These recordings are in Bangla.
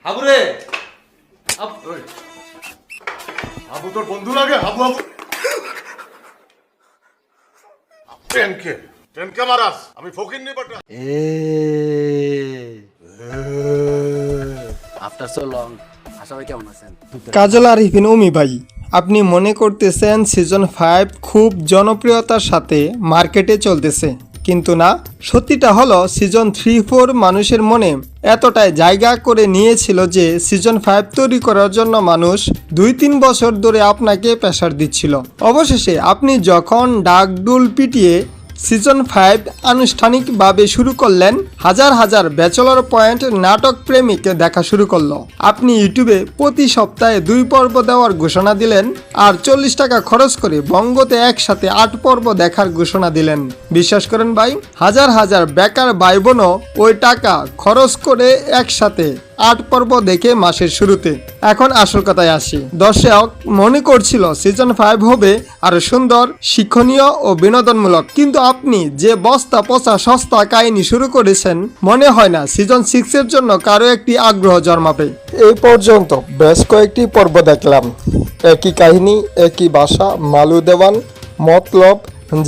হাবু রে আবু তোর বন্ধু লাগে আবু আবু ট্রেনকে মারাস আমি ফকির নি বাটা আফটার সো লং আশা ভাই কেমন আছেন? কাজল আরিফিন উমি ভাই, আপনি মনে করতেছেন সিজন 5 খুব জনপ্রিয়তার সাথে মার্কেটে চলতেছে, কিন্তু না, সত্যিটা হলো সিজন 3-4 মানুষের মনে এতটাই জায়গা করে নিয়েছিল যে সিজন 5 তৈরি করার জন্য মানুষ 2-3 বছর ধরে আপনাকে প্রেসার দিচ্ছিল। অবশেষে আপনি যখন ডাকডুল পিটিয়ে সিজন 5 আনুষ্ঠানিকভাবে শুরু করলেন, হাজার হাজার ব্যাচেলর পয়েন্ট নাটক প্রেমিক দেখা শুরু করলো। আপনি ইউটিউবে প্রতি সপ্তাহে 2 পর্ব দেওয়ার ঘোষণা দিলেন আর 40 টাকা খরচ করে বঙ্গতে একসাথে 8 পর্ব দেখার ঘোষণা দিলেন। বিশ্বাস করেন ভাই, হাজার হাজার বেকার ভাই বোনও ওই টাকা খরচ করে একসাথে 8 পর্ব দেখে মাসের শুরুতে। এখন আসল কথায় আসি, দর্শক মনে করছিল সিজন 5 হবে আরো সুন্দর, শিক্ষণীয় ও বিনোদনমূলক, কিন্তু আপনি যে বস্তা পচা সস্তা কাহিনী শুরু করেছেন, মনে হয় না সিজন 6 এর জন্য কারো একটি আগ্রহ জন্মাবে। এই পর্যন্ত বেশ কয়েকটি পর্ব দেখলাম, একই কাহিনী, একই ভাষা, মালু দেওয়ান, মতলব,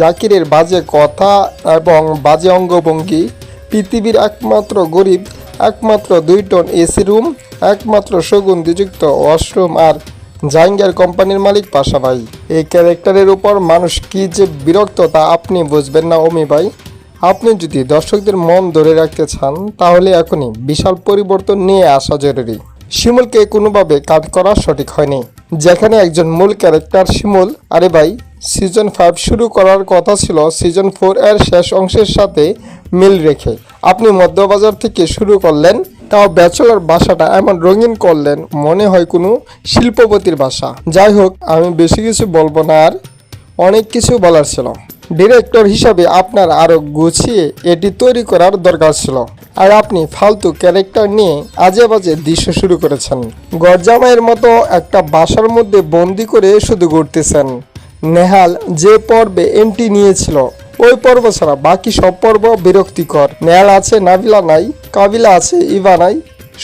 জাকিরের বাজে কথা এবং বাজে অঙ্গভঙ্গি, পৃথিবীর একমাত্র গরিব, একমাত্র 2 টন এসি রুম, একমাত্র সুগন্ধিযুক্ত ওয়াশরুম আর জাহাঙ্গীর কোম্পানির মালিক পাশা ভাই। এই ক্যারেক্টারের উপর মানুষ কি যে বিরক্ত তা আপনি বুঝবেন না অমি ভাই। আপনি যদি দর্শকদের মন ধরে রাখতে চান তাহলে এখনই বিশাল পরিবর্তন নিয়ে আসা জরুরি। শিমুলকে কোনোভাবে কাট করা সঠিক হয়নি, যেখানে একজন মূল ক্যারেক্টার শিমুল। আরে ভাই, সিজন 5 শুরু করার কথা ছিল সিজন 4 এর শেষ অংশের সাথে মিল রেখে। আপনি মধ্যবাজার থেকে শুরু করলেন, তাও ব্যাচেলর বাসাটা এমন রঙিন করলেন মনে হয় কোনো শিল্পপতির বাসা। যাই হোক, আমি বেশি কিছু বলবো না, আর অনেক কিছু বলার ছিল। ডিরেক্টর হিসাবে আপনার আরও গুছিয়ে এটি তৈরি করার দরকার ছিল, আর আপনি ফালতু ক্যারেক্টার নিয়ে আজে বাজে দৃশ্য শুরু করেছেন। গরজামাইয়ের মতো একটা বাসার মধ্যে বন্দি করে শুধু ঘুরতেছেন। নেহাল যে পর্বে এন্ট্রি নিয়েছিল ওই পর্ব ছাড়া বাকি সব পর্ব বিরক্তিকর। নেহাল আছে, নাবিলা নাই, কাবিলা আছে, ইভা নাই,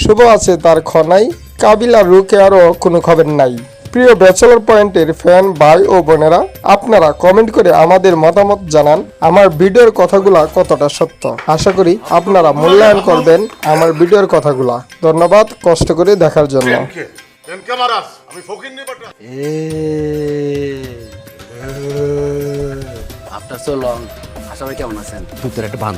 শুভ আছে, তার খনাই, কাবিলা রুকে আরও কোনো খবর নাই। প্রিয় ব্যাচেলর পয়েন্টের ফ্যান ভাই ও বোনেরা, আপনারা কমেন্ট করে আমাদের মতামত জানান আমার ভিডিওর কথাগুলা কতটা সত্য। আশা করি আপনারা মূল্যায়ন করবেন আমার ভিডিওর কথাগুলা। ধন্যবাদ কষ্ট করে দেখার জন্য। ট্রেনকে মারাস আমি ফকির নি বাটা আফটার সো লং আশা ভাই কেমন আছেন? তোর একটা বান